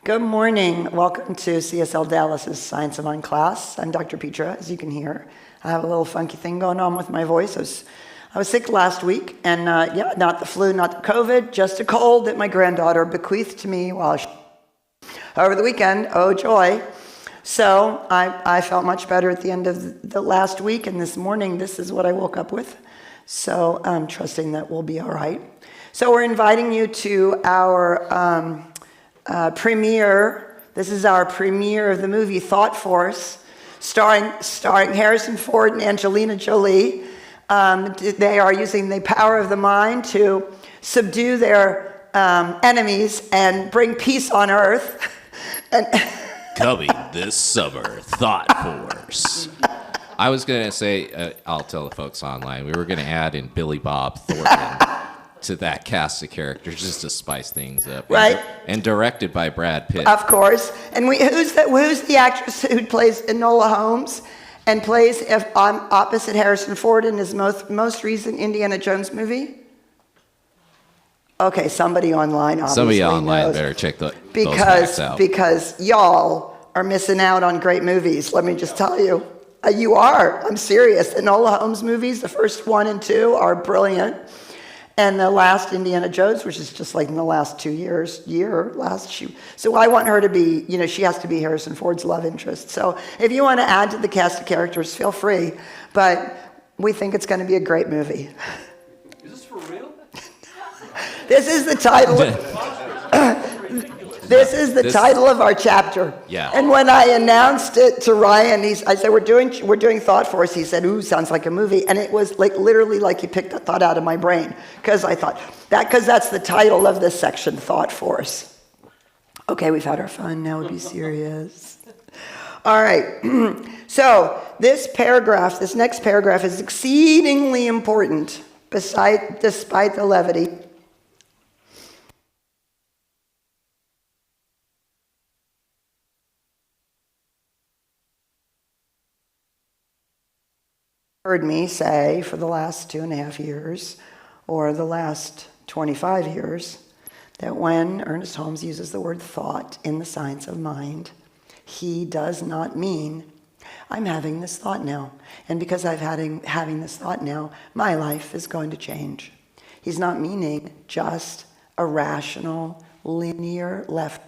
Good morning. Welcome to CSLDallas' Science of Mind class. I'm Dr. Petra, as you can hear. I have a little funky thing going on with my voice. I was sick last week, and not the flu, not the COVID, just a cold that my granddaughter bequeathed to me over the weekend. Oh, joy. So I felt much better at the end of the last week, and this morning, this is what I woke up with. So I'm trusting that we'll be all right. So we're inviting you to our premiere. This is our premiere of the movie Thought Force, starring Harrison Ford and Angelina Jolie. They are using the power of the mind to subdue their enemies and bring peace on Earth. Coming this summer, Thought Force. I was going to say, I'll tell the folks online, we were going to add in Billy Bob Thornton to that cast of characters just to spice things up. Right. And directed by Brad Pitt. Of course. And who's the actress who plays Enola Holmes and plays opposite Harrison Ford in his most recent Indiana Jones movie? Okay, somebody online obviously Somebody online knows. better check those facts out. Because y'all are missing out on great movies, let me just tell you. You are. I'm serious. Enola Holmes movies, the first 1 and 2 are brilliant. And the last Indiana Jones, which is just like in the last 2 years, so I want her to be, she has to be Harrison Ford's love interest. So if you want to add to the cast of characters, feel free. But we think it's going to be a great movie. Is this for real? This is the title. This is the title of our chapter. Yeah. And when I announced it to Ryan, I said, we're doing Thought Force. He said, ooh, sounds like a movie. And it was like literally like he picked a thought out of my brain. Because I thought, because that's the title of this section, Thought Force. Okay, we've had our fun. Now we'll be serious. All right. So this next paragraph is exceedingly important, despite the levity. Heard me say for the last 2.5 years or the last 25 years that when Ernest Holmes uses the word thought in the science of mind, he does not mean I'm having this thought now, and because I'm having this thought now, my life is going to change. He's not meaning just a rational, linear left.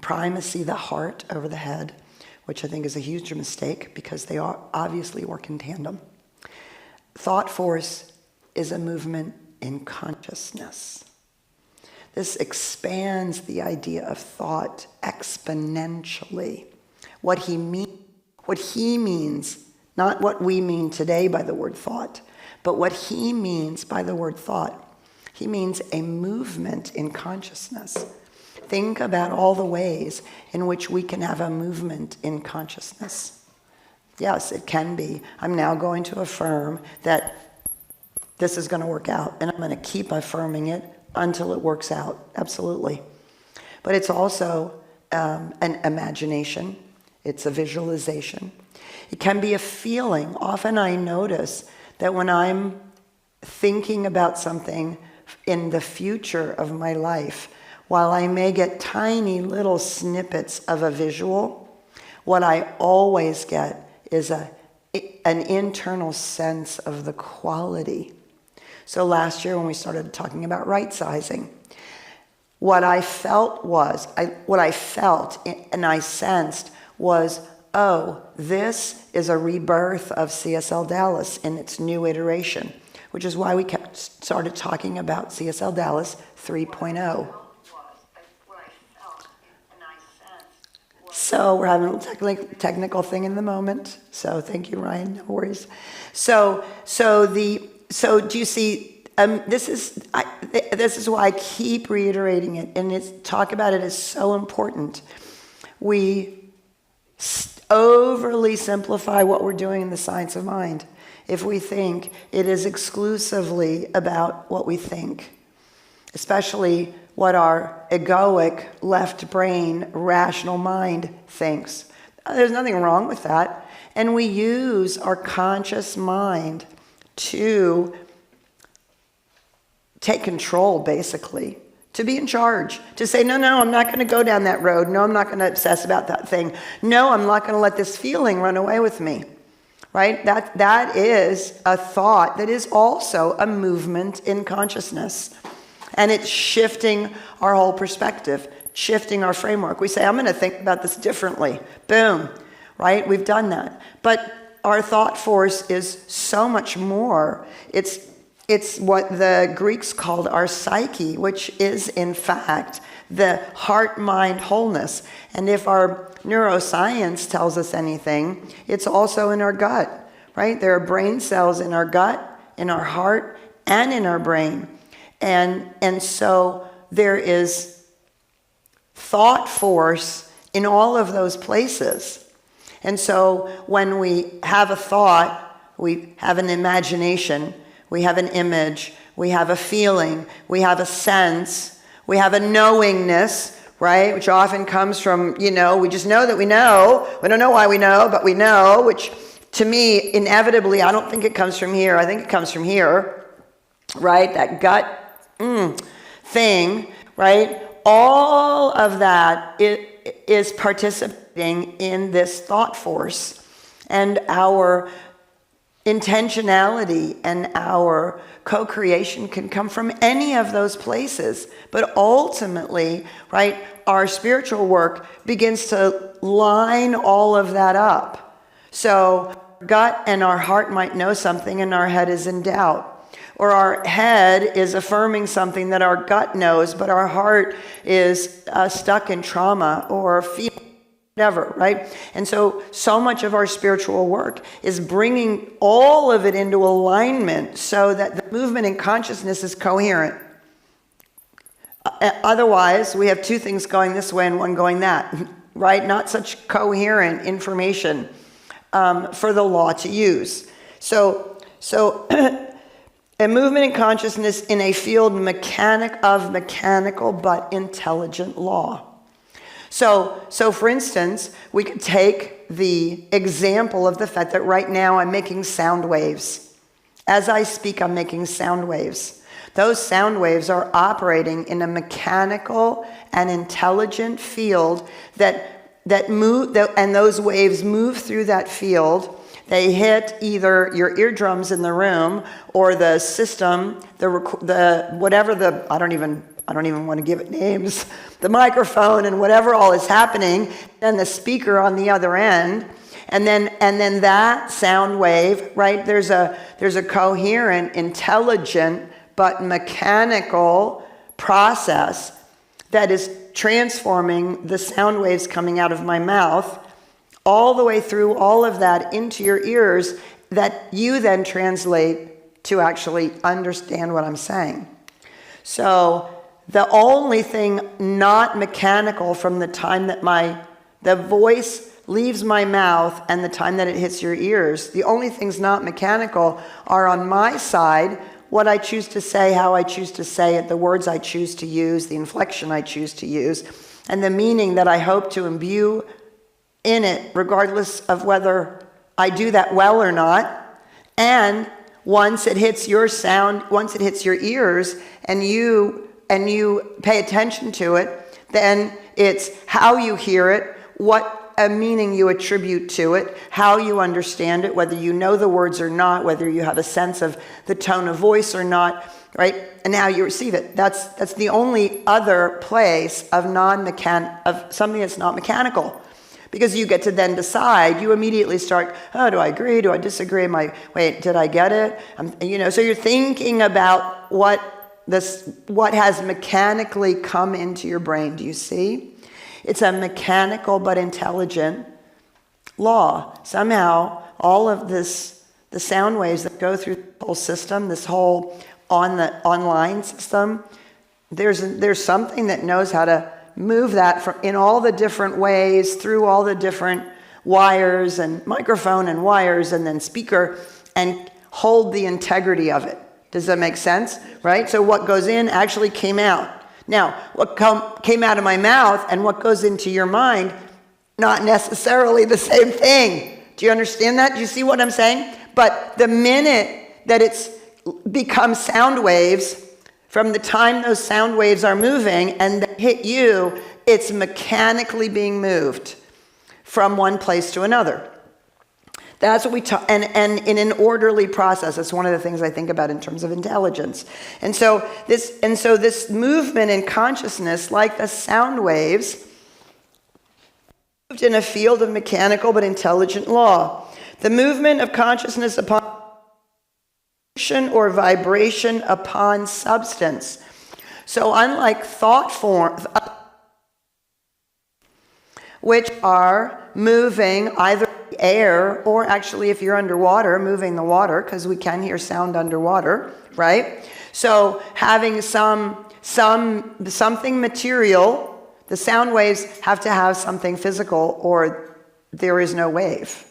Primacy the heart over the head, which I think is a huge mistake because they obviously work in tandem. Thought force is a movement in consciousness. This expands the idea of thought exponentially. What he means, not what we mean today by the word thought, but what he means by the word thought. He means a movement in consciousness. Think about all the ways in which we can have a movement in consciousness. Yes, it can be. I'm now going to affirm that this is going to work out, and I'm going to keep affirming it until it works out. Absolutely. But it's also an imagination. It's a visualization. It can be a feeling. Often I notice that when I'm thinking about something in the future of my life, while I may get tiny little snippets of a visual, what I always get is an internal sense of the quality. So last year when we started talking about right sizing, what I felt and I sensed was, oh, this is a rebirth of CSLDallas in its new iteration, which is why we started talking about CSLDallas 3.0. So we're having a little technical thing in the moment. So thank you, Ryan. No worries. So do you see? This is why I keep reiterating it, and talk about it is so important. We overly simplify what we're doing in the science of mind if we think it is exclusively about what we think. especially what our egoic left brain, rational mind thinks. There's nothing wrong with that. And we use our conscious mind to take control, basically, to be in charge, to say, no, I'm not going to go down that road. No, I'm not going to obsess about that thing. No, I'm not going to let this feeling run away with me, right? That is a thought that is also a movement in consciousness. And it's shifting our whole perspective, shifting our framework. We say, I'm going to think about this differently. Boom, right? We've done that. But our thought force is so much more. It's what the Greeks called our psyche, which is, in fact, the heart-mind wholeness. And if our neuroscience tells us anything, it's also in our gut, right? There are brain cells in our gut, in our heart, and in our brain. And so there is thought force in all of those places. And so when we have a thought, we have an imagination, we have an image, we have a feeling, we have a sense, we have a knowingness, right? Which often comes from, we just know that we know. We don't know why we know, but we know, which to me, inevitably, I don't think it comes from here. I think it comes from here, right? That gut thing, right? All of that is participating in this thought force, and our intentionality and our co-creation can come from any of those places. But ultimately, right, our spiritual work begins to line all of that up. So gut and our heart might know something and our head is in doubt. Or our head is affirming something that our gut knows, but our heart is stuck in trauma or fear, whatever, right? And so much of our spiritual work is bringing all of it into alignment so that the movement in consciousness is coherent. Otherwise, we have two things going this way and one going that, right? Not such coherent information for the law to use. So a movement in consciousness in a field of mechanical but intelligent law. So for instance, we could take the example of the fact that right now I'm making sound waves. As I speak, I'm making sound waves. Those sound waves are operating in a mechanical and intelligent field that move, and those waves move through that field. They hit either your eardrums in the room or the system, I don't even want to give it names, the microphone and whatever all is happening, and the speaker on the other end. And then that sound wave, right? There's a coherent, intelligent, but mechanical process that is transforming the sound waves coming out of my mouth all the way through all of that into your ears, that you then translate to actually understand what I'm saying. So the only thing not mechanical from the time that the voice leaves my mouth and the time that it hits your ears, the only things not mechanical are on my side, what I choose to say, how I choose to say it, the words I choose to use, the inflection I choose to use, and the meaning that I hope to imbue in it, regardless of whether I do that well or not. And once it hits your ears and you pay attention to it, then it's how you hear it, what a meaning you attribute to it, how you understand it, whether you know the words or not, whether you have a sense of the tone of voice or not, right? And how you receive it. That's the only other place of something that's not mechanical. Because you get to then decide, you immediately start, do I agree? Do I disagree? Did I get it? So you're thinking about what has mechanically come into your brain. Do you see? It's a mechanical but intelligent law. Somehow, all of this, the sound waves that go through the whole system, this whole online system, there's something that knows how to move that in all the different ways, through all the different wires and microphone and wires and then speaker, and hold the integrity of it. Does that make sense? Right? So what goes in actually came out. Now, what came out of my mouth and what goes into your mind, not necessarily the same thing. Do you understand that? Do you see what I'm saying? But the minute that it's become sound waves, from the time those sound waves are moving and they hit you, it's mechanically being moved from one place to another. That's what we talk, and in an orderly process. That's one of the things I think about in terms of intelligence. And so this movement in consciousness, like the sound waves, moved in a field of mechanical but intelligent law. The movement of consciousness upon or vibration upon substance. So unlike thought form, which are moving either air or actually if you're underwater, moving the water, because we can hear sound underwater, right? So having something material, the sound waves have to have something physical or there is no wave,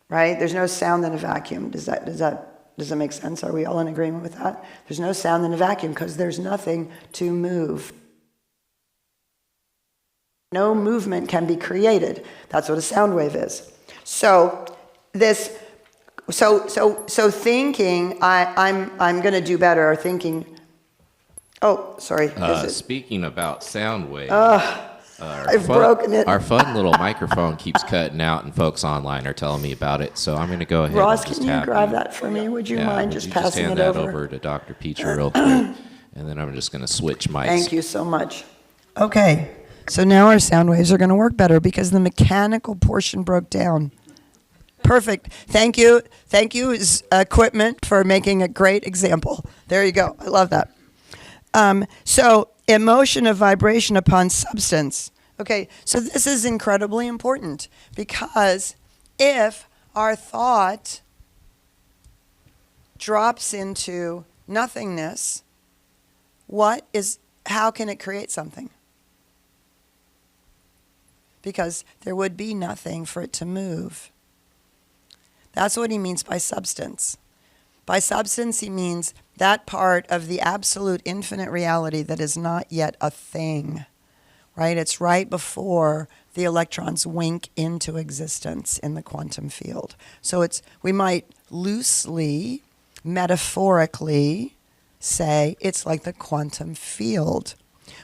right? There's no sound in a vacuum. Does that make sense? Are we all in agreement with that? There's no sound in a vacuum because there's nothing to move. No movement can be created. That's what a sound wave is. So thinking, I'm going to do better. Or thinking. Oh, sorry. Speaking about sound waves, I've broken it. Our fun little microphone keeps cutting out, and folks online are telling me about it. So I'm going to go ahead. Ross, and just can you grab that for me? Would you mind just passing hand it that over to Dr. Peacher real quick, and then I'm just going to switch mics. Thank you so much. Okay. So now our sound waves are going to work better because the mechanical portion broke down. Perfect. Thank you. Thank you, equipment, for making a great example. There you go. I love that. So emotion of vibration upon substance. Okay, so this is incredibly important because if our thought drops into nothingness, how can it create something? Because there would be nothing for it to move. That's what he means by substance. By substance, he means that part of the absolute infinite reality that is not yet a thing, right? It's right before the electrons wink into existence in the quantum field. So we might loosely, metaphorically say it's like the quantum field,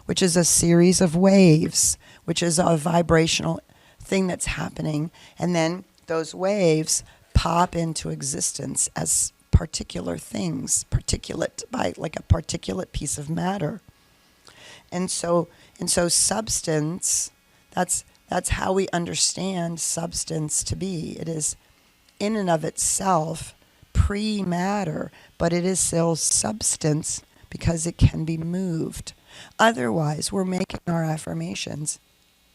which is a series of waves, which is a vibrational thing that's happening. And then those waves pop into existence as particular things, particulate, by like a particulate piece of matter. And so substance, that's how we understand substance to be. It is in and of itself pre-matter, but it is still substance because it can be moved. Otherwise, we're making our affirmations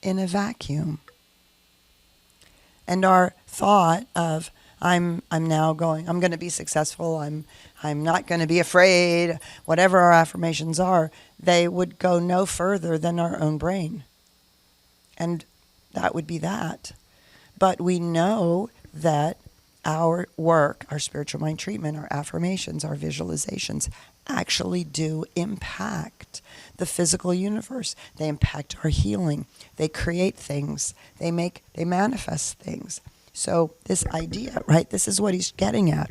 in a vacuum. And our thought of I'm going to be successful, I'm not going to be afraid, whatever our affirmations are, they would go no further than our own brain. And that would be that. But we know that our work, our spiritual mind treatment, our affirmations, our visualizations actually do impact the physical universe. They impact our healing. They create things. They manifest things. So this idea, right, this is what he's getting at.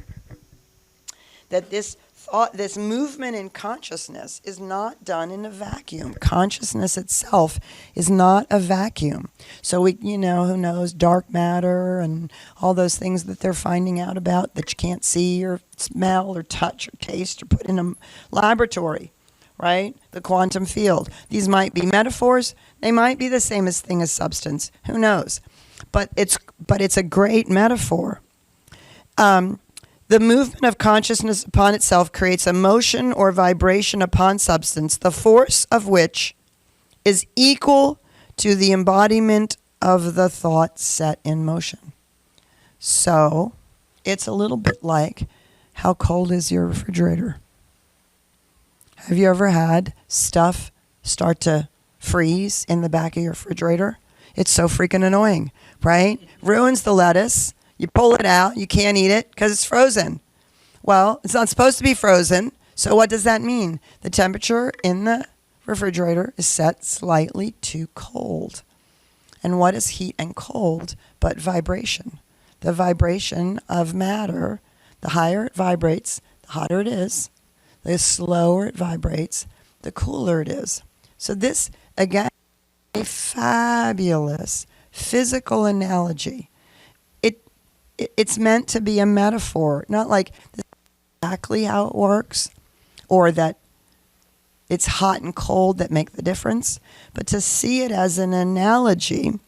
That this thought, this movement in consciousness is not done in a vacuum. Consciousness itself is not a vacuum. So who knows, dark matter and all those things that they're finding out about that you can't see or smell or touch or taste or put in a laboratory, right? The quantum field. These might be metaphors. They might be the same thing as substance. Who knows? But it's a great metaphor. The movement of consciousness upon itself creates a motion or vibration upon substance, the force of which is equal to the embodiment of the thought set in motion. So it's a little bit like, how cold is your refrigerator? Have you ever had stuff start to freeze in the back of your refrigerator? It's so freaking annoying, right? Ruins the lettuce. You pull it out, you can't eat it because it's frozen. Well, it's not supposed to be frozen. So what does that mean? The temperature in the refrigerator is set slightly too cold. And what is heat and cold but vibration? The vibration of matter, the higher it vibrates, the hotter it is. The slower it vibrates, the cooler it is. So this, again, a fabulous physical analogy. It's meant to be a metaphor, not like this is exactly how it works, or that it's hot and cold that make the difference, but to see it as an analogy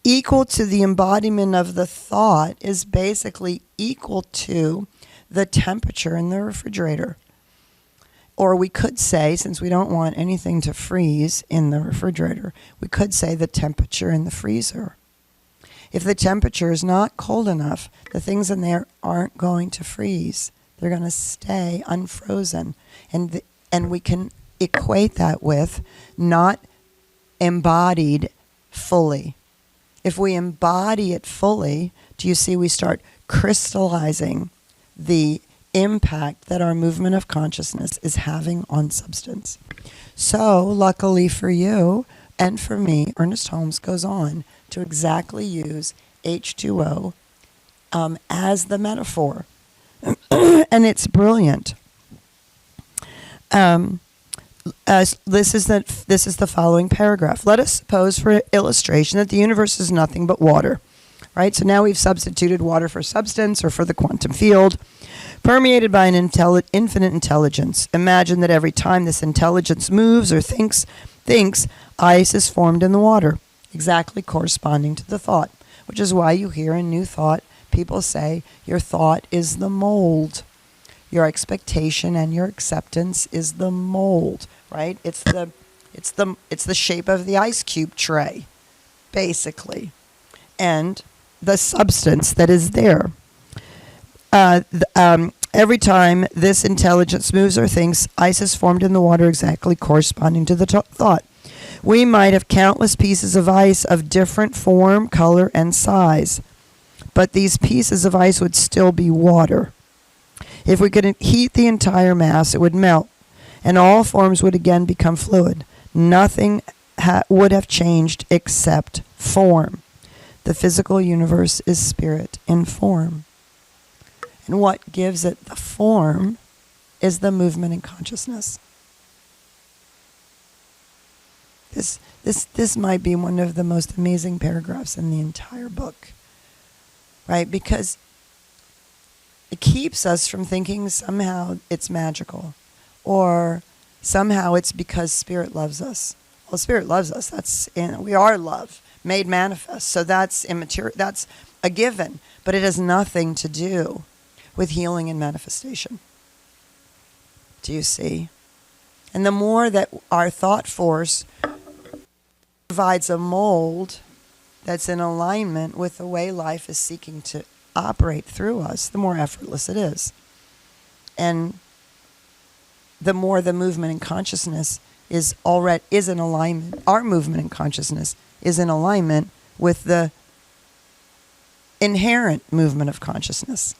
equal to the embodiment of the thought is basically equal to the temperature in the refrigerator. Or we could say, since we don't want anything to freeze in the refrigerator, we could say the temperature in the freezer. If the temperature is not cold enough, the things in there aren't going to freeze. They're going to stay unfrozen. And we can equate that with not embodied fully. If we embody it fully, do you see we start crystallizing the impact that our movement of consciousness is having on substance? So, luckily for you and for me, Ernest Holmes goes on to exactly use H2O as the metaphor. And it's brilliant. This is the following paragraph. Let us suppose for illustration that the universe is nothing but water. Right? So now we've substituted water for substance or for the quantum field, permeated by an infinite intelligence. Imagine that every time this intelligence moves or thinks, ice is formed in the water, exactly corresponding to the thought, which is why you hear in New Thought people say your thought is the mold. Your expectation and your acceptance is the mold, right? It's the shape of the ice cube tray, basically, and the substance that is there. Every time this intelligence moves or thinks, ice is formed in the water exactly corresponding to the thought. We might have countless pieces of ice of different form, color, and size, but these pieces of ice would still be water. If we could heat the entire mass, it would melt, and all forms would again become fluid. Nothing would have changed except form. The physical universe is spirit in form. And what gives it the form is the movement in consciousness. This might be one of the most amazing paragraphs in the entire book, right? Because it keeps us from thinking somehow it's magical, or somehow it's because Spirit loves us. Well, Spirit loves us. We are love made manifest. So that's immaterial. That's a given, but it has nothing to do with healing and manifestation. Do you see? And the more that our thought force provides a mold that's in alignment with the way life is seeking to operate through us, the more effortless it is. And the more the movement in consciousness is in alignment. Our movement in consciousness is in alignment with the inherent movement of consciousness,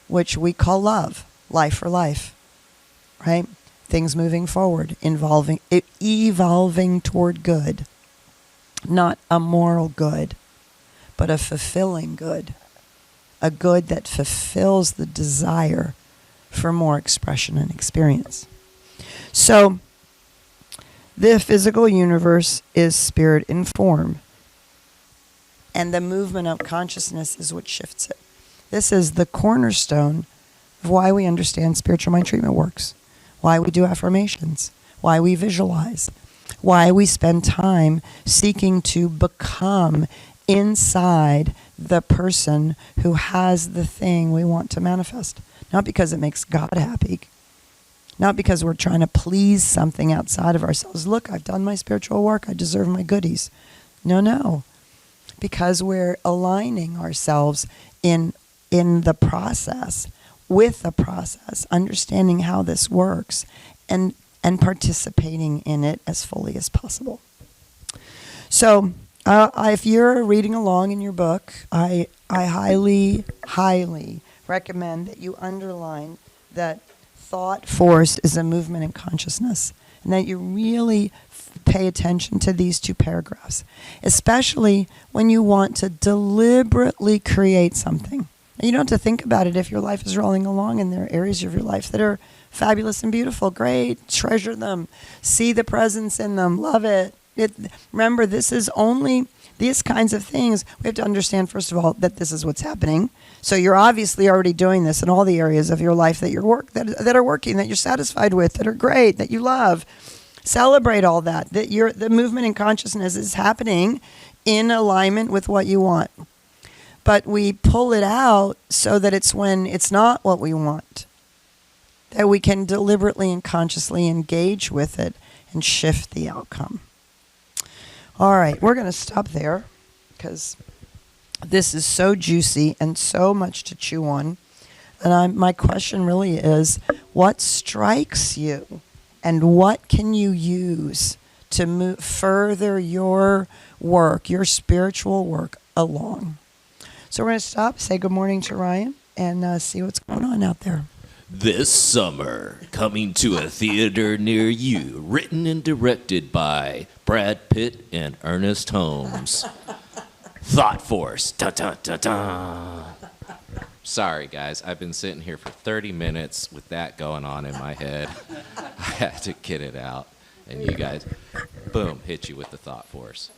which we call love, life for life, right? Things moving forward, evolving toward good. Not a moral good, but a fulfilling good. A good that fulfills the desire for more expression and experience. So, the physical universe is spirit in form, and the movement of consciousness is what shifts it. This is the cornerstone of why we understand spiritual mind treatment works, why we do affirmations, why we visualize, why we spend time seeking to become inside the person who has the thing we want to manifest. Not because it makes God happy, not because we're trying to please something outside of ourselves. Look, I've done my spiritual work, I deserve my goodies. No. Because we're aligning ourselves in the process, with the process, understanding how this works, and participating in it as fully as possible. So, if you're reading along in your book, I highly, highly recommend that you underline that thought force is a movement in consciousness, and that you really pay attention to these two paragraphs, especially when you want to deliberately create something. And you don't have to think about it if your life is rolling along and there are areas of your life that are fabulous and beautiful. Great. Treasure them. See the presence in them. Love it. Remember, this is only these kinds of things. We have to understand, first of all, that this is what's happening. So you're obviously already doing this in all the areas of your life that that are working, that you're satisfied with, that are great, that you love. Celebrate all that. That the movement in consciousness is happening in alignment with what you want. But we pull it out so that it's when it's not what we want, that we can deliberately and consciously engage with it and shift the outcome. All right, we're going to stop there because this is so juicy and so much to chew on. And my question really is, what strikes you and what can you use to further your work, your spiritual work along? So we're going to stop, say good morning to Ryan, and see what's going on out there. This summer, coming to a theater near you, written and directed by Brad Pitt and Ernest Holmes. Thought Force. Da, da, da, da. Sorry, guys. I've been sitting here for 30 minutes with that going on in my head. I had to get it out. And you guys, boom, hit you with the Thought Force.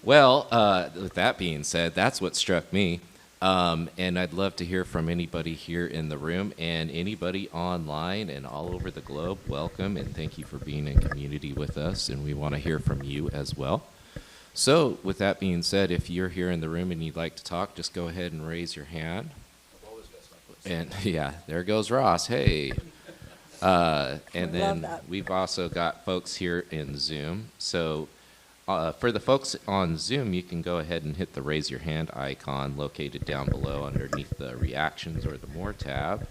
Well, with that being said, that's what struck me. And I'd love to hear from anybody here in the room and anybody online and all over the globe. Welcome, and thank you for being in community with us, and we want to hear from you as well. So with that being said, if you're here in the room and you'd like to talk, just go ahead and raise your hand. And yeah, there goes Ross. Hey. And then we've also got folks here in Zoom. So for the folks on Zoom, you can go ahead and hit the raise your hand icon located down below underneath the reactions or the more tab.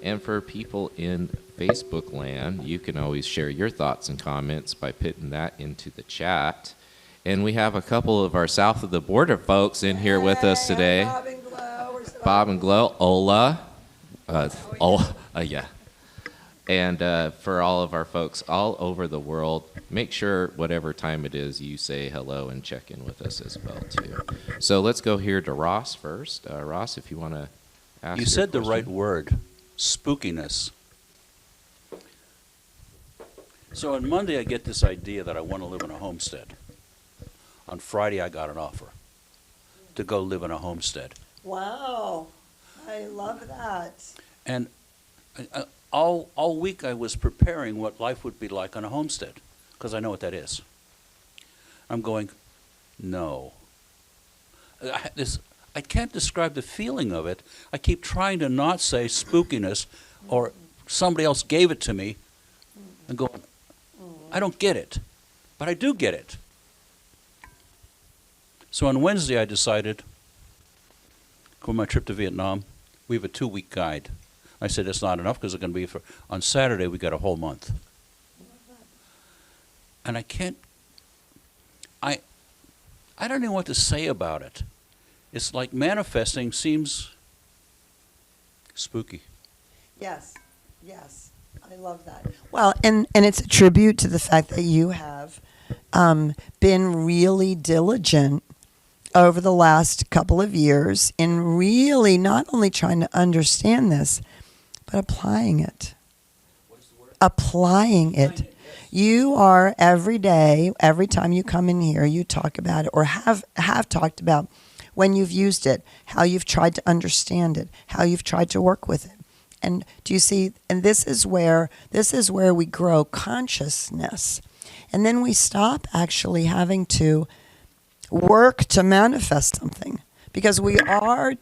And for people in Facebook land, you can always share your thoughts and comments by putting that into the chat. And we have a couple of our south of the border folks in here with us today. Bob and Glow. Bob and Glow, Ola. Yeah. And for all of our folks all over the world, make sure whatever time it is, you say hello and check in with us as well, too. So let's go here to Ross first. Ross, if you want to ask You said the right word, spookiness. So on Monday, I get this idea that I want to live in a homestead. On Friday, I got an offer to go live in a homestead. Wow. I love that. And all week I was preparing what life would be like on a homestead, because I know what that is. I'm going, no. I can't describe the feeling of it. I keep trying to not say spookiness or somebody else gave it to me and going, I don't get it, but I do get it. So on Wednesday I decided, for my trip to Vietnam, we have a 2-week guide. I said it's not enough because it's going to be on Saturday we got a whole month. And I don't know what to say about it. It's like manifesting seems spooky. Yes. I love that. Well, and it's a tribute to the fact that you have been really diligent over the last couple of years in really not only trying to understand this, but applying it. What's the word? Applying it. You are every day, every time you come in here, you talk about it or have talked about when you've used it, how you've tried to understand it, how you've tried to work with it. And do you see, and this is where we grow consciousness. And then we stop actually having to work to manifest something. Because we are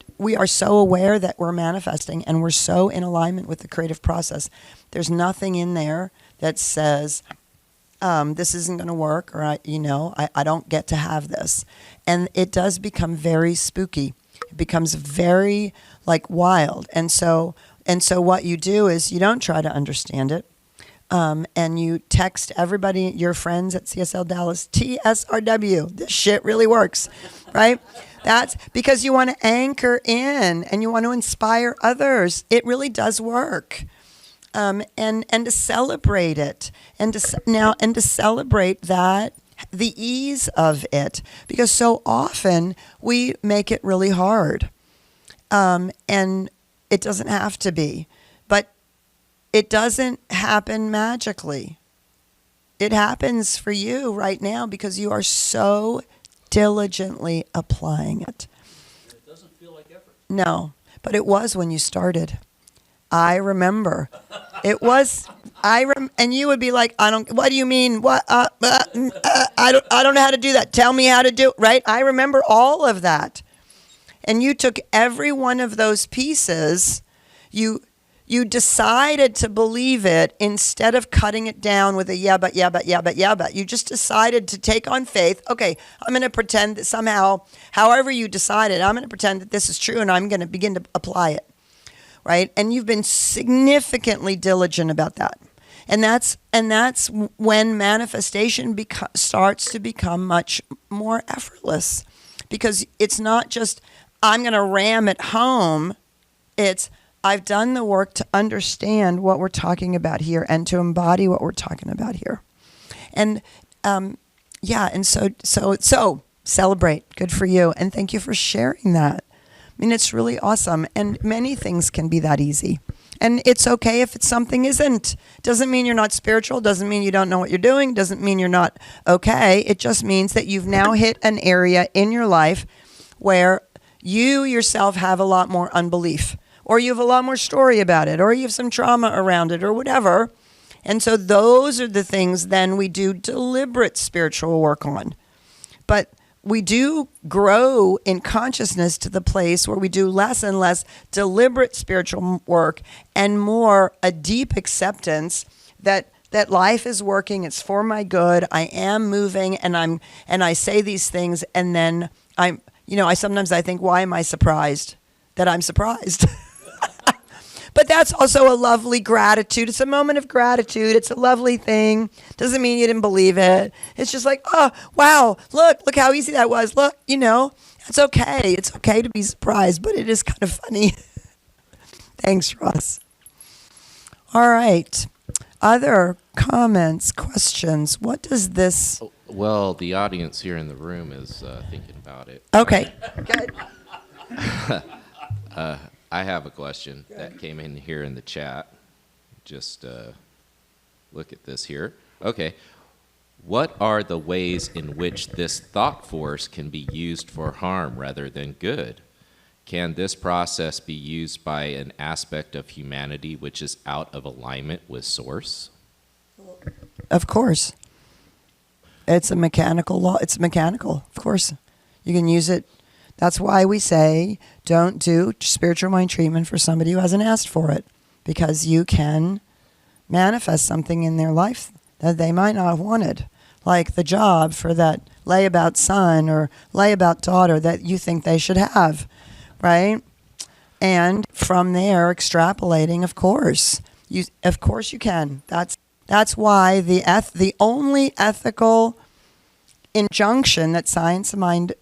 so aware that we're manifesting and we're so in alignment with the creative process. There's nothing in there that says, this isn't going to work, or I don't get to have this. And it does become very spooky. It becomes very wild. And so what you do is you don't try to understand it. And you text everybody, your friends at CSLDallas, TSRW. This shit really works, right? That's because you want to anchor in and you want to inspire others. It really does work. And to celebrate it, and to celebrate that, the ease of it, because so often we make it really hard, and it doesn't have to be, but it doesn't happen magically. It happens for you right now because you are so diligently applying it. It doesn't feel like effort. No, but it was when you started. I remember. It was. And you would be like, what do you mean? What? I don't know how to do that. Tell me how to do it, right? I remember all of that. And you took every one of those pieces. You decided to believe it instead of cutting it down with a yeah, but. You just decided to take on faith. Okay, I'm going to pretend that somehow, however you decided, I'm going to pretend that this is true and I'm going to begin to apply it. Right? And you've been significantly diligent about that. And that's when manifestation starts to become much more effortless, because it's not just, I'm going to ram it home. It's, I've done the work to understand what we're talking about here and to embody what we're talking about here. And and so celebrate. Good for you. And thank you for sharing that. I mean, it's really awesome. And many things can be that easy. And it's okay if it's something isn't. Doesn't mean you're not spiritual. Doesn't mean you don't know what you're doing. Doesn't mean you're not okay. It just means that you've now hit an area in your life where you yourself have a lot more unbelief, or you have a lot more story about it, or you have some trauma around it, or whatever. And so those are the things then we do deliberate spiritual work on. But we do grow in consciousness to the place where we do less and less deliberate spiritual work and more a deep acceptance that life is working, it's for my good, I am moving, and I say these things, and then I sometimes think, why am I surprised that I'm surprised? But that's also a lovely gratitude. It's a moment of gratitude. It's a lovely thing. Doesn't mean you didn't believe it. It's just like, oh, wow, look how easy that was. Look, it's okay. It's okay to be surprised, but it is kind of funny. Thanks, Ross. All right. Other comments, questions? What does this... Well, the audience here in the room is thinking about it. Okay, good. I have a question that came in here in the chat. Just look at this here. Okay. What are the ways in which this thought force can be used for harm rather than good? Can this process be used by an aspect of humanity which is out of alignment with Source? Of course. It's a mechanical law. It's mechanical. Of course. You can use it. That's why we say don't do spiritual mind treatment for somebody who hasn't asked for it, because you can manifest something in their life that they might not have wanted, like the job for that layabout son or layabout daughter that you think they should have, right? And from there, extrapolating, of course you can. That's why the only ethical injunction that Science of Mind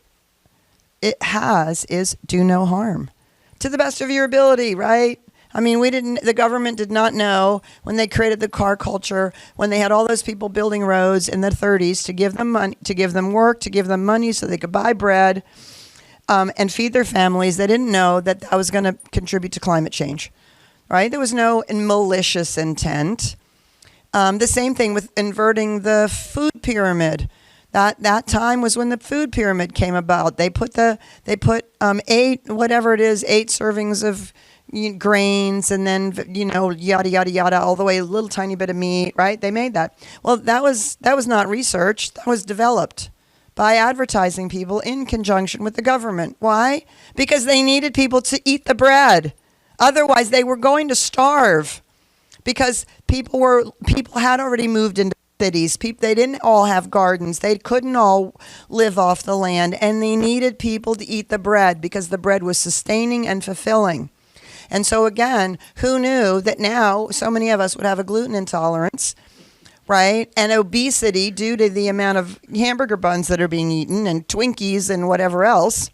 it has is do no harm to the best of your ability, right? I mean, the government did not know when they created the car culture, when they had all those people building roads in the 30s to give them money, to give them work, to give them money so they could buy bread and feed their families. They didn't know that was going to contribute to climate change, right? There was no malicious intent. The same thing with inverting the food pyramid. That time was when the food pyramid came about. They put 8 servings of grains, and then yada yada yada, all the way a little tiny bit of meat. Right? They made that. Well, that was not research. That was developed by advertising people in conjunction with the government. Why? Because they needed people to eat the bread. Otherwise, they were going to starve. Because people had already moved into cities. They didn't all have gardens. They couldn't all live off the land, and they needed people to eat the bread because the bread was sustaining and fulfilling. And so again, who knew that now so many of us would have a gluten intolerance, right? And obesity due to the amount of hamburger buns that are being eaten and Twinkies and whatever else.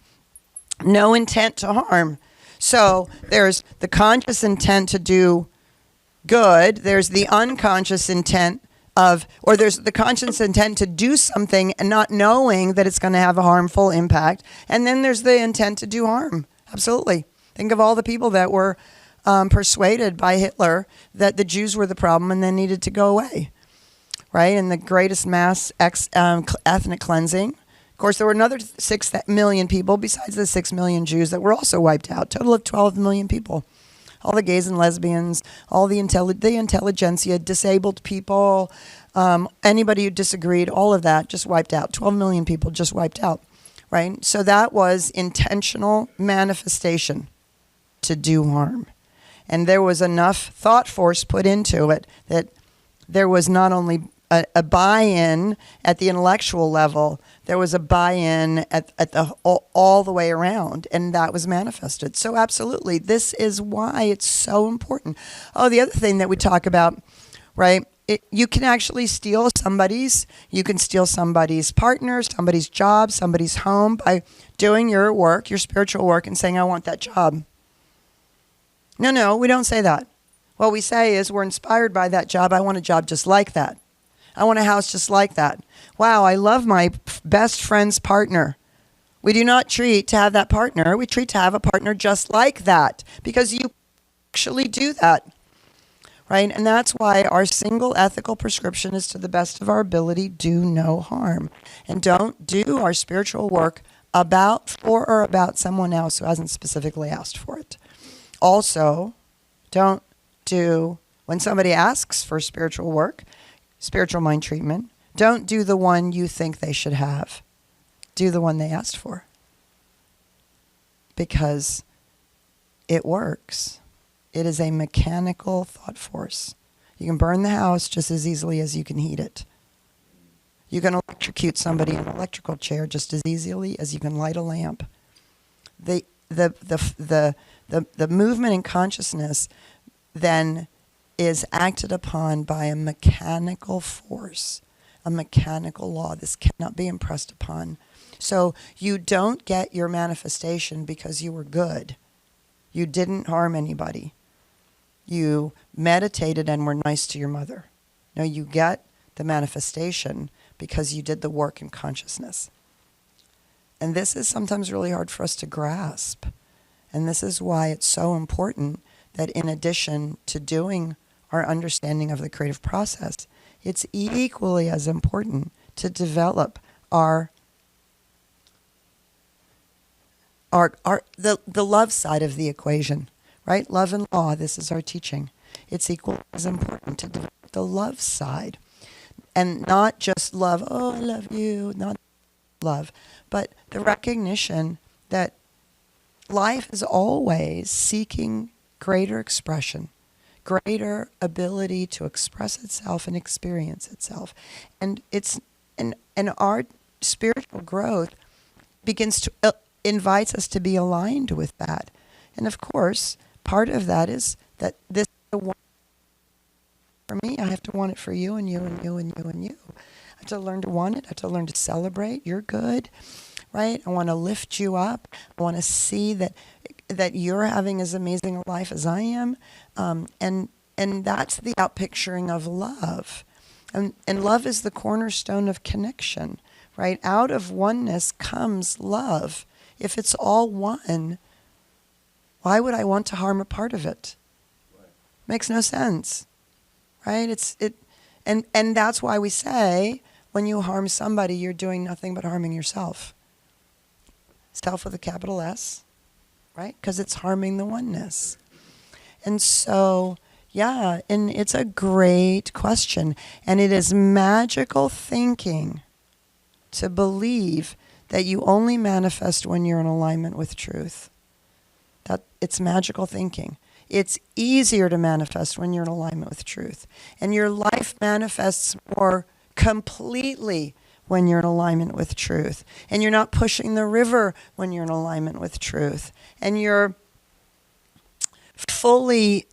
No intent to harm. So there's the conscious intent to do good. There's the unconscious intent or there's the conscious intent to do something and not knowing that it's going to have a harmful impact. And then there's the intent to do harm. Absolutely. Think of all the people that were persuaded by Hitler that the Jews were the problem and then needed to go away, right? And the greatest mass ethnic cleansing. Of course, there were another 6 million people besides the 6 million Jews that were also wiped out. Total of 12 million people. All the gays and lesbians, all the intelligentsia, disabled people, anybody who disagreed, all of that just wiped out. 12 million people just wiped out, right? So that was intentional manifestation to do harm. And there was enough thought force put into it that there was not only a buy-in at the intellectual level, there was a buy-in at the all the way around, and that was manifested. So absolutely, this is why it's so important. Oh, the other thing that we talk about, right? You can actually steal somebody's partner, somebody's job, somebody's home by doing your work, your spiritual work, and saying, I want that job. No, we don't say that. What we say is we're inspired by that job. I want a job just like that. I want a house just like that. Wow, I love my best friend's partner. We do not treat to have that partner. We treat to have a partner just like that because you actually do that, right? And that's why our single ethical prescription is to the best of our ability, do no harm. And don't do our spiritual work for or about someone else who hasn't specifically asked for it. Also, don't do, when somebody asks for spiritual work, spiritual mind treatment, don't do the one you think they should have. Do the one they asked for. Because it works. It is a mechanical thought force. You can burn the house just as easily as you can heat it. You can electrocute somebody in an electrical chair just as easily as you can light a lamp. The movement in consciousness then is acted upon by a mechanical force, a mechanical law. This cannot be impressed upon. So you don't get your manifestation because you were good. You didn't harm anybody. You meditated and were nice to your mother. No, you get the manifestation because you did the work in consciousness. And this is sometimes really hard for us to grasp. And this is why it's so important that in addition to doing our understanding of the creative process, it's equally as important to develop the love side of the equation, right? Love and law, this is our teaching. It's equally as important to develop the love side. And not just love, oh, I love you, not love, but the recognition that life is always seeking greater expression, greater ability to express itself and experience itself. And our spiritual growth begins to invites us to be aligned with that. And of course, part of that is that this is the one for me. I have to want it for you and you and you and you and you. I have to learn to want it. I have to learn to celebrate. You're good, right? I want to lift you up. I want to see that you're having as amazing a life as I am. And that's the outpicturing of love. And love is the cornerstone of connection, right? Out of oneness comes love. If it's all one, why would I want to harm a part of it? Right. Makes no sense, right? And that's why we say when you harm somebody, you're doing nothing but harming yourself. Self with a capital S, right? Because it's harming the oneness. And so, yeah, and it's a great question. And it is magical thinking to believe that you only manifest when you're in alignment with truth. That it's magical thinking. It's easier to manifest when you're in alignment with truth. And your life manifests more completely when you're in alignment with truth. And you're not pushing the river when you're in alignment with truth. And you're fully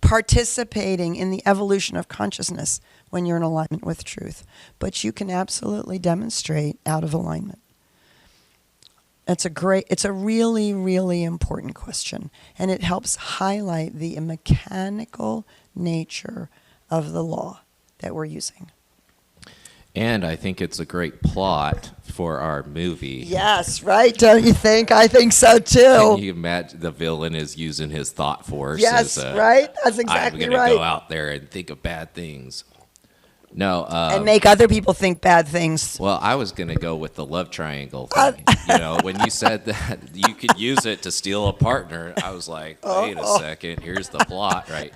participating in the evolution of consciousness when you're in alignment with truth. But you can absolutely demonstrate out of alignment. It's a really, really important question. And it helps highlight the mechanical nature of the law that we're using. And I think it's a great plot for our movie. Yes, right? Don't you think? I think so too. Can you imagine the villain is using his thought force? Yes, as right? That's exactly I'm going right. to go out there and think of bad things. No. And make other people think bad things. Well, I was going to go with the love triangle thing. When you said that you could use it to steal a partner, I was like, wait a second, here's the plot, right?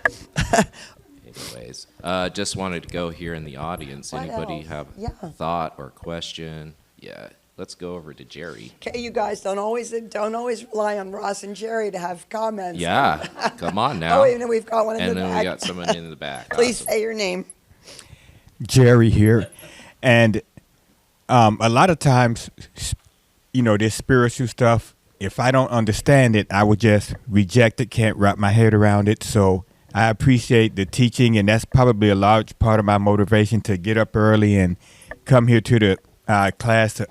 Anyways, just wanted to go here in the audience. What Anybody else? have Yeah. thought or question? Yeah, let's go over to Jerry. Okay, you guys don't always rely on Ross and Jerry to have comments. Yeah, come on now. Oh, and we've got one in and the then back. we got someone in the back. Please Awesome. say your name. Jerry here. And a lot of times, this spiritual stuff, if I don't understand it, I would just reject it, can't wrap my head around it. So I appreciate the teaching, and that's probably a large part of my motivation to get up early and come here to the class to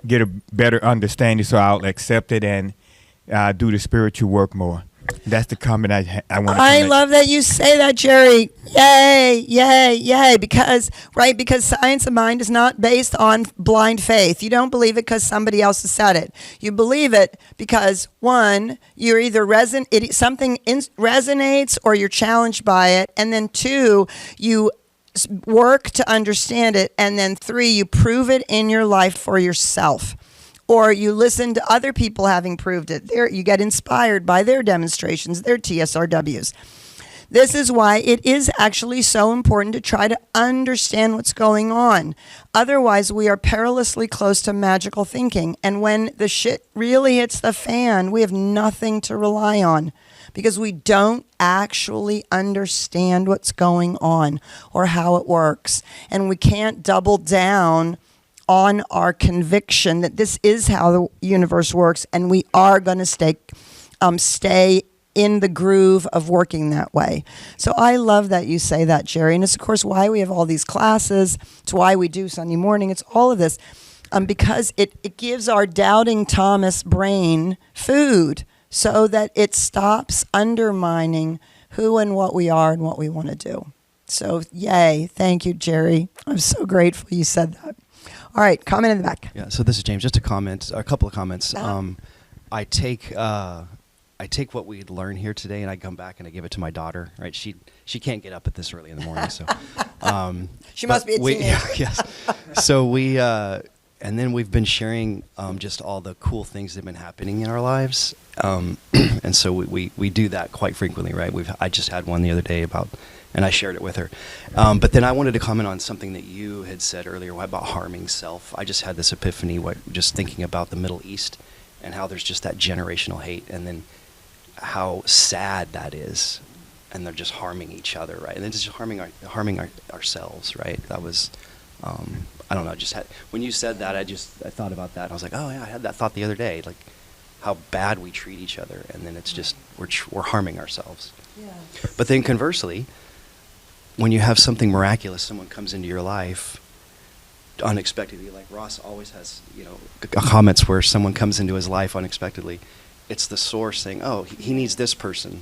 get a better understanding, so I'll accept it and do the spiritual work more. That's the comment I want to I make. love that you say that, Jerry. Yay, yay, yay. Because science of mind is not based on blind faith. You don't believe it because somebody else has said it. You believe it because, one, you're either something resonates or you're challenged by it. And then two, you work to understand it. And then three, you prove it in your life for yourself. Or you listen to other people having proved it. You get inspired by their demonstrations, their TSRWs. This is why it is actually so important to try to understand what's going on. Otherwise, we are perilously close to magical thinking. And when the shit really hits the fan, we have nothing to rely on because we don't actually understand what's going on or how it works. And we can't double down on our conviction that this is how the universe works, and we are going to stay in the groove of working that way. So I love that you say that, Jerry, and it's of course why we have all these classes. It's why we do Sunday morning. It's all of this because it gives our doubting Thomas brain food so that it stops undermining who and what we are and what we want to do. So yay, thank you, Jerry. I'm so grateful you said that. All right, comment in the back. Yeah, so this is James. Just a couple of comments. I take what we learn here today, and I come back and I give it to my daughter. Right, she can't get up at this early in the morning, so she must be a teenager. Yes. So and then we've been sharing just all the cool things that have been happening in our lives, and so we do that quite frequently. Right, I just had one the other day and I shared it with her. But then I wanted to comment on something that you had said earlier about harming self. I just had this epiphany just thinking about the Middle East and how there's just that generational hate, and then how sad that is. And they're just harming each other, right? And then just harming ourselves, right? That was, I don't know, when you said that, I thought about that. And I was like, oh yeah, I had that thought the other day, like how bad we treat each other. And then it's just, we're harming ourselves. Yeah. But then conversely, when you have something miraculous, someone comes into your life unexpectedly, like Ross always has, comments where someone comes into his life unexpectedly. It's the source saying, oh, he needs this person,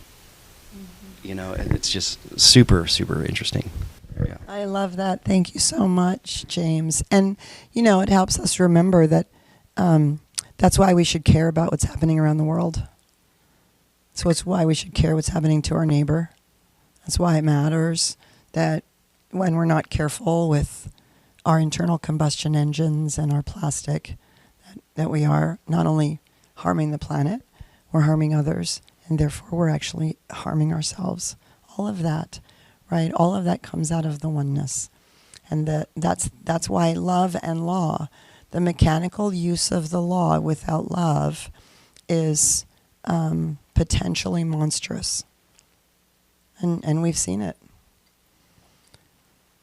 and it's just super, super interesting. Yeah. I love that. Thank you so much, James. And, it helps us remember that that's why we should care about what's happening around the world. So it's why we should care what's happening to our neighbor. That's why it matters that when we're not careful with our internal combustion engines and our plastic, that we are not only harming the planet, we're harming others, and therefore we're actually harming ourselves. All of that, right? All of that comes out of the oneness. And that's why love and law, the mechanical use of the law without love is potentially monstrous. And we've seen it.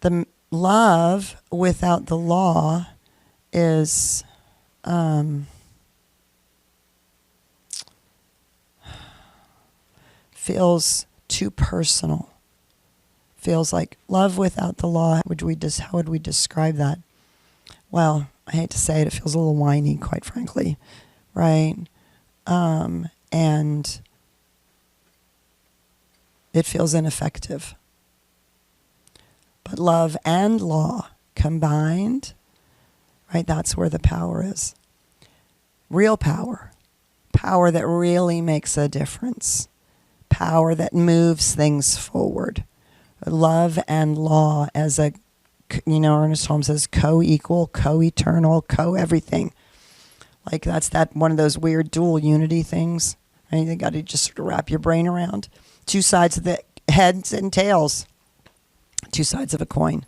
The love without the law is feels too personal. Feels like love without the law. How would we describe that? Well, I hate to say it, it feels a little whiny, quite frankly. right? And it feels ineffective. But love and law combined, right? That's where the power is. Real power. Power that really makes a difference. Power that moves things forward. Love and law as a, Ernest Holmes says co-equal, co-eternal, co-everything. Like that's that one of those weird dual unity things. And you got to just sort of wrap your brain around. Two sides of the heads and tails. Two sides of a coin.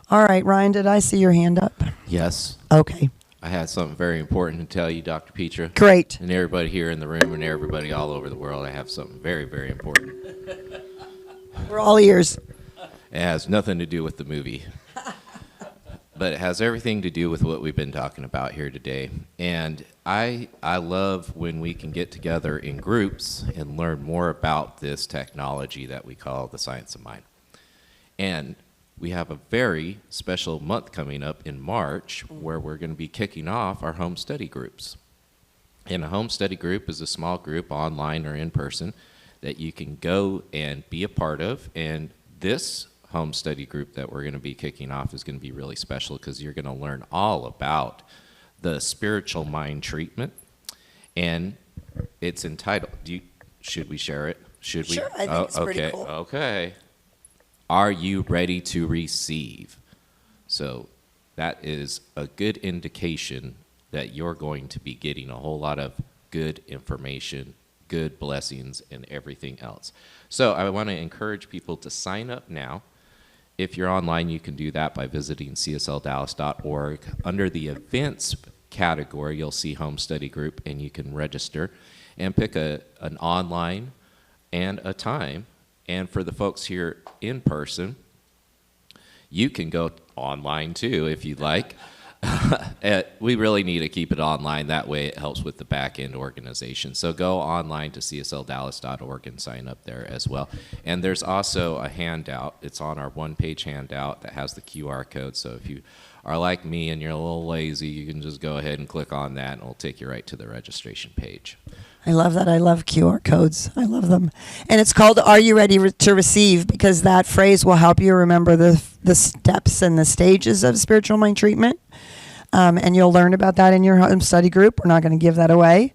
All right, Ryan, did I see your hand up? Yes. Okay, I had something very important to tell you, Dr. Petra. great. And everybody here in the room and everybody all over the world, I have something very, very important. We're all ears. It has nothing to do with the movie, but it has everything to do with what we've been talking about here today. And I love when we can get together in groups and learn more about this technology that we call the science of mind. And we have a very special month coming up in March where we're going to be kicking off our home study groups. And a home study group is a small group online or in person that you can go and be a part of. And this home study group that we're going to be kicking off is going to be really special because you're going to learn all about the spiritual mind treatment. And it's entitled, should we share it? Should we? Sure, I think it's pretty okay, cool. Okay. Are you ready to receive? So that is a good indication that you're going to be getting a whole lot of good information, good blessings, and everything else. So I want to encourage people to sign up now. If you're online, you can do that by visiting CSLDallas.org. Under the events category, you'll see Home Study Group, and you can register and pick an online and a time. And for the folks here in person, you can go online too if you'd like. We really need to keep it online. That way it helps with the back-end organization. So go online to CSLDallas.org and sign up there as well. And there's also a handout. It's on our one-page handout that has the QR code. So if you are like me and you're a little lazy, you can just go ahead and click on that, and it'll take you right to the registration page. I love that. I love QR codes. I love them. And it's called Are You Ready to Receive? Because that phrase will help you remember the steps and the stages of spiritual mind treatment. And you'll learn about that in your home study group. We're not going to give that away.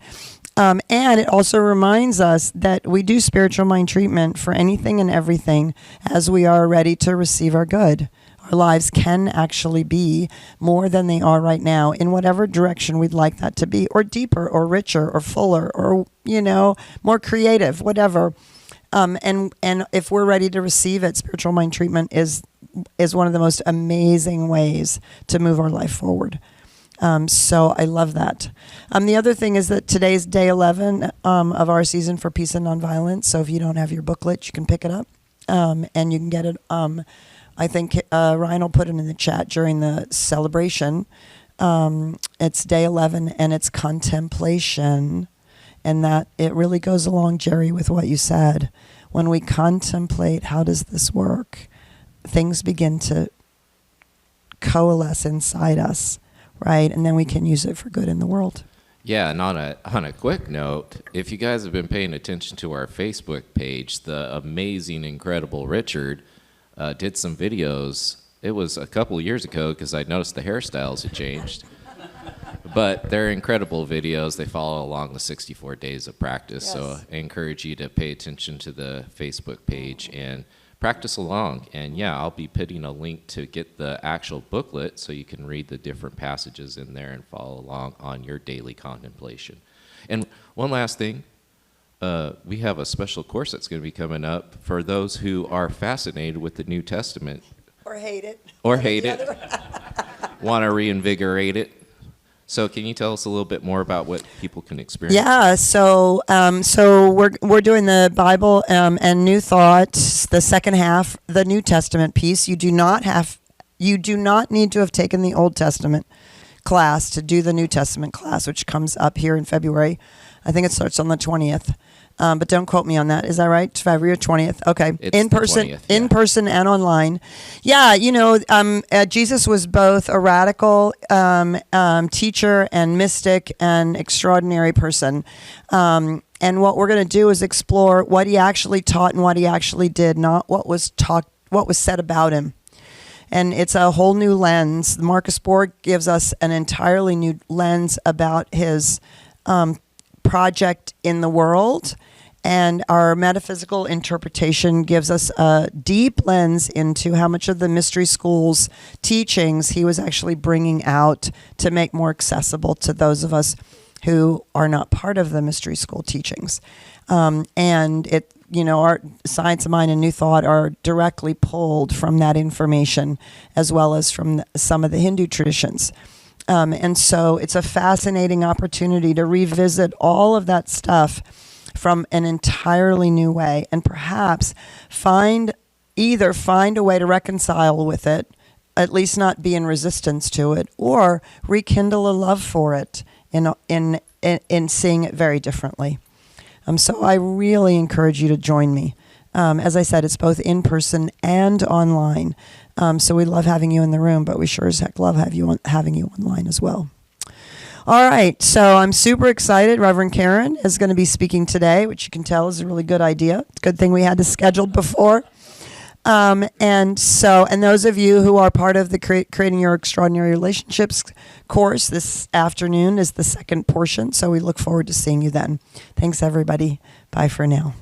And it also reminds us that we do spiritual mind treatment for anything and everything as we are ready to receive our good. Our lives can actually be more than they are right now in whatever direction we'd like that to be, or deeper, or richer, or fuller, or, more creative, whatever. And if we're ready to receive it, spiritual mind treatment is one of the most amazing ways to move our life forward. So I love that. The other thing is that today's day 11 of our season for peace and nonviolence. So if you don't have your booklet, you can pick it up, and you can get it. I think Ryan will put it in the chat during the celebration. It's day 11, and it's contemplation. And that it really goes along, Jerry, with what you said. When we contemplate, how does this work? Things begin to coalesce inside us, right? And then we can use it for good in the world. Yeah, and on a quick note, if you guys have been paying attention to our Facebook page, the amazing, incredible Richard did some videos. It was a couple of years ago because I noticed the hairstyles had changed. But they're incredible videos. They follow along the 64 days of practice. Yes. So I encourage you to pay attention to the Facebook page and practice along. And yeah, I'll be putting a link to get the actual booklet so you can read the different passages in there and follow along on your daily contemplation. And one last thing, we have a special course that's going to be coming up for those who are fascinated with the New Testament. Or hate it. Or hate it. Want to reinvigorate it. So can you tell us a little bit more about what people can experience? Yeah, so we're doing the Bible and New Thought, the second half, the New Testament piece. You do not need to have taken the Old Testament class to do the New Testament class, which comes up here in February. I think it starts on the 20th. But don't quote me on that. Is that right? February 20th. Okay. It's in the person, 20th, in yeah. person and online. Yeah. Jesus was both a radical teacher and mystic and extraordinary person. And what we're going to do is explore what he actually taught and what he actually did, not what was taught, what was said about him. And it's a whole new lens. Marcus Borg gives us an entirely new lens about his project in the world. And our metaphysical interpretation gives us a deep lens into how much of the mystery school's teachings he was actually bringing out to make more accessible to those of us who are not part of the mystery school teachings. And our Science of Mind and New Thought are directly pulled from that information, as well as from some of the Hindu traditions. And so it's a fascinating opportunity to revisit all of that stuff from an entirely new way, and perhaps find a way to reconcile with it, at least not be in resistance to it, or rekindle a love for it in seeing it very differently. So I really encourage you to join me. As I said, it's both in person and online. So we love having you in the room, but we sure as heck love having you online as well. All right, so I'm super excited. Reverend Karen is going to be speaking today, which you can tell is a really good idea. It's a good thing we had this scheduled before. And those of you who are part of the Creating Your Extraordinary Relationships course, this afternoon is the second portion, so we look forward to seeing you then. Thanks, everybody. Bye for now.